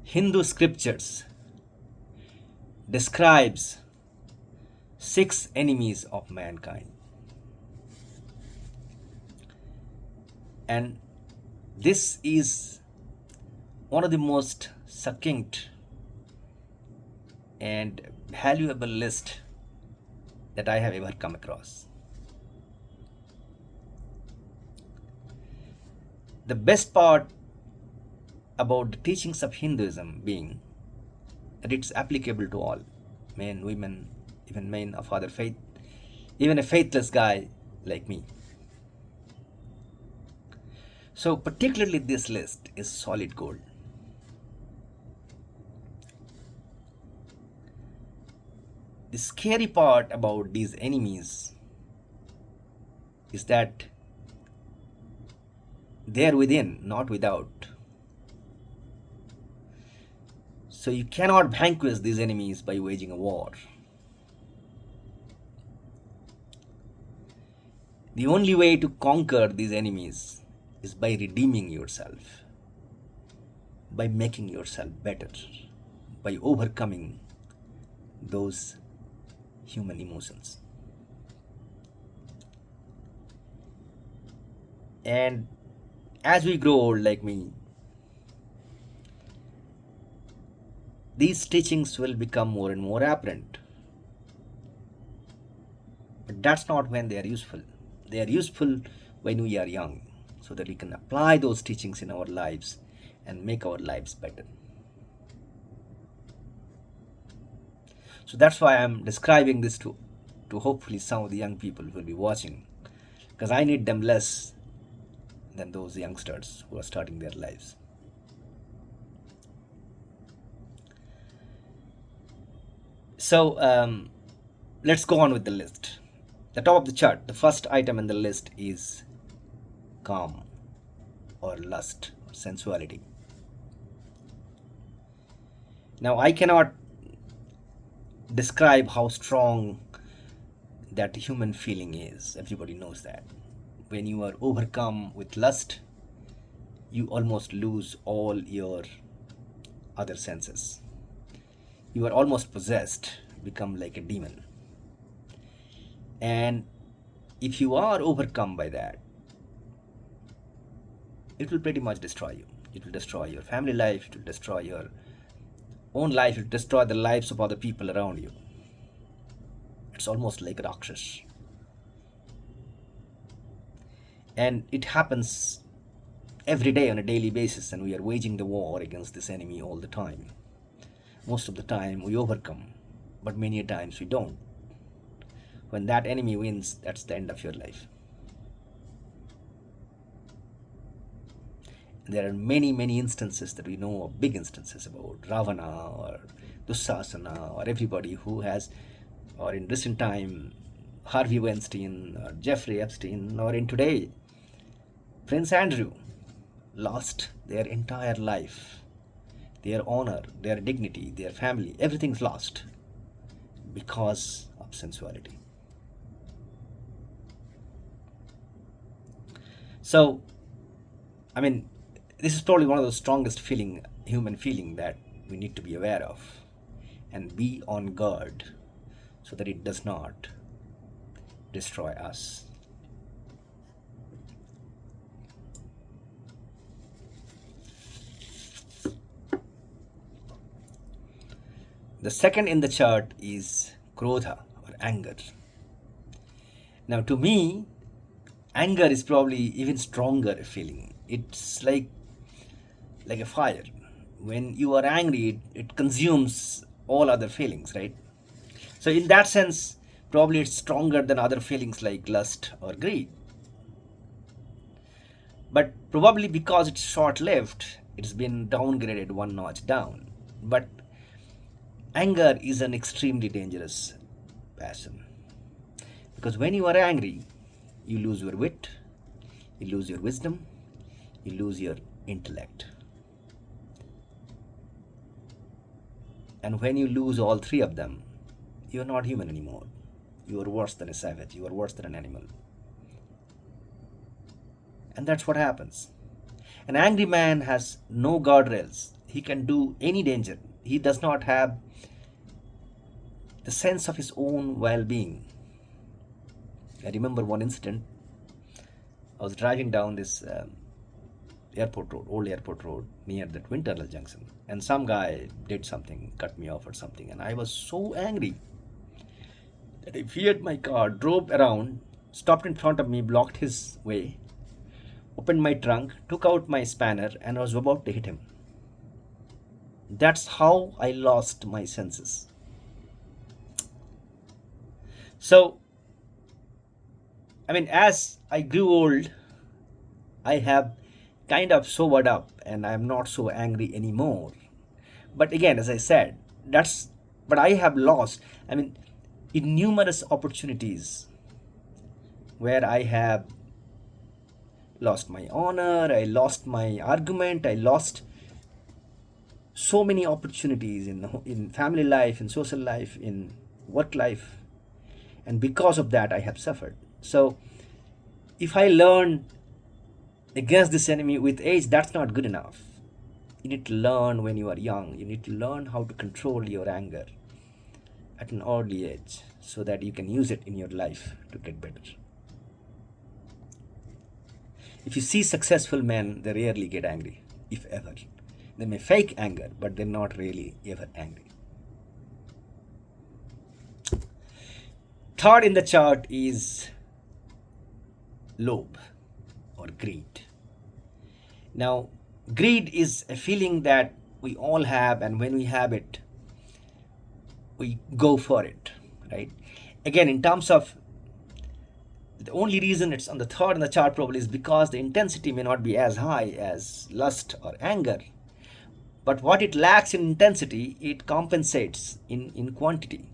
Hindu scriptures describes six enemies of mankind. And this is one of the most succinct and valuable list that I have ever come across. The best part about the teachings of Hinduism being that it's applicable to all men, women, even men of other faith, even a faithless guy like me. So, particularly this list is solid gold. The scary part about these enemies is that they are within, not without. So you cannot vanquish these enemies by waging a war. The only way to conquer these enemies is by redeeming yourself, by making yourself better, by overcoming those human emotions. And as we grow old like me, these teachings will become more and more apparent. But that's not when they are useful. They are useful when we are young, so that we can apply those teachings in our lives and make our lives better. So that's why I'm describing this to hopefully some of the young people who will be watching, because I need them less than those youngsters who are starting their lives. So let's go on with the list. The top of the chart, the first item in the list is calm or lust or sensuality. Now, I cannot describe how strong that human feeling is. Everybody knows that. When you are overcome with lust, you almost lose all your other senses. You are almost possessed, become like a demon. And if you are overcome by that, it will pretty much destroy you. It will destroy your family life, it will destroy your own life, it will destroy the lives of other people around you. It's almost like a Rakshas. And it happens every day on a daily basis, and we are waging the war against this enemy all the time. Most of the time we overcome, but many times we don't. When that enemy wins, that's the end of your life. And there are many instances that we know of, big instances about Ravana or Dussasana or everybody who has, or in recent time, Harvey Weinstein or Jeffrey Epstein, or in today, Prince Andrew, lost their entire life, their honor, their dignity, their family, everything's lost because of sensuality. So, I mean, this is probably one of the strongest human feeling that we need to be aware of and be on guard so that it does not destroy us. The second in the chart is Krodha or anger. Now, to me, anger is probably even stronger feeling. It's like a fire. When you are angry, it consumes all other feelings, right? So in that sense, probably it's stronger than other feelings like lust or greed. But probably because it's short-lived, it's been downgraded one notch down. But anger is an extremely dangerous passion. Because when you are angry, you lose your wit, you lose your wisdom, you lose your intellect. And when you lose all three of them, you are not human anymore. You are worse than a savage, you are worse than an animal. And that's what happens. An angry man has no guardrails. He can do any danger. He does not have the sense of his own well-being. I remember one incident. I was driving down this airport road, old airport road, near the Twin Tunnel Junction, and some guy did something, cut me off or something, and I was so angry that I veered my car, drove around, stopped in front of me, blocked his way, opened my trunk, took out my spanner, and I was about to hit him. That's how I lost my senses. So, I mean, as I grew old, I have kind of sobered up and I'm not so angry anymore. But again, as I said, but I have lost, I mean, in numerous opportunities where I have lost my honor, I lost my argument, I lost so many opportunities in family life, in social life, in work life, and because of that I have suffered. So if I learn against this enemy with age, that's not good enough. You need to learn when you are young. You need to learn how to control your anger at an early age so that you can use it in your life to get better. If you see successful men, they rarely get angry, if ever. They may fake anger, but they're not really ever angry. Third in the chart is lobe or greed. Now, greed is a feeling that we all have, and when we have it, we go for it, right? Again, in terms of the only reason it's on the third in the chart probably is because the intensity may not be as high as lust or anger. But what it lacks in intensity, it compensates in quantity.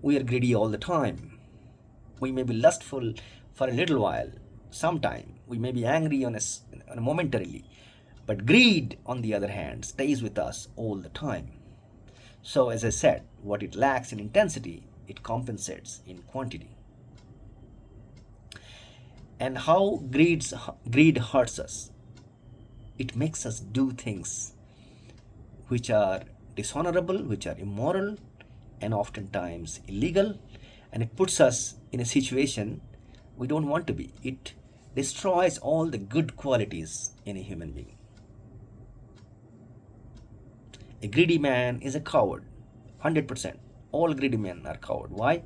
We are greedy all the time. We may be lustful for a little while, sometime. We may be angry on a momentarily. But greed, on the other hand, stays with us all the time. So, as I said, what it lacks in intensity, it compensates in quantity. And how greed hurts us? It makes us do things which are dishonorable, which are immoral, and oftentimes illegal, and it puts us in a situation we don't want to be. It destroys all the good qualities in a human being. A greedy man is a coward, 100%. All greedy men are coward. Why?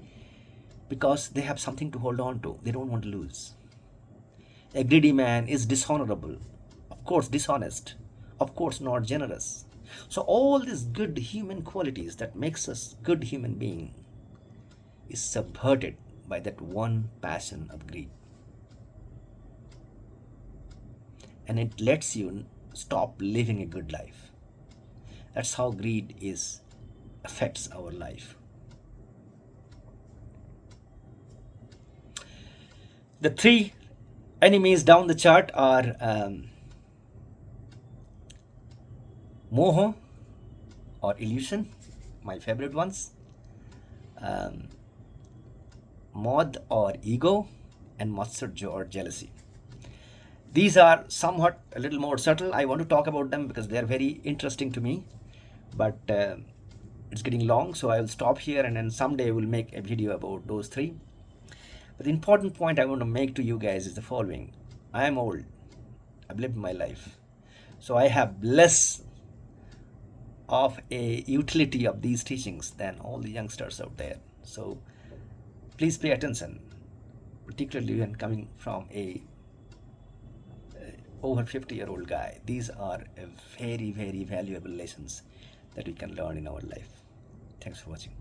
Because they have something to hold on to. They don't want to lose. A greedy man is dishonorable, of course dishonest, of course not generous. So all these good human qualities that makes us good human being is subverted by that one passion of greed. And it lets you stop living a good life. That's how greed affects our life. The three enemies down the chart are moha or illusion, my favorite ones, mod or ego, and matsurja or jealousy. These are somewhat a little more subtle. I want to talk about them because they are very interesting to me, but it's getting long, so I will stop here, and then someday we'll make a video about those three. But the important point I want to make to you guys is the following. I am old. I've lived my life. So I have less of a utility of these teachings than all the youngsters out there. So please pay attention, particularly when coming from a over 50-year-old guy. These are very, very valuable lessons that we can learn in our life. Thanks for watching.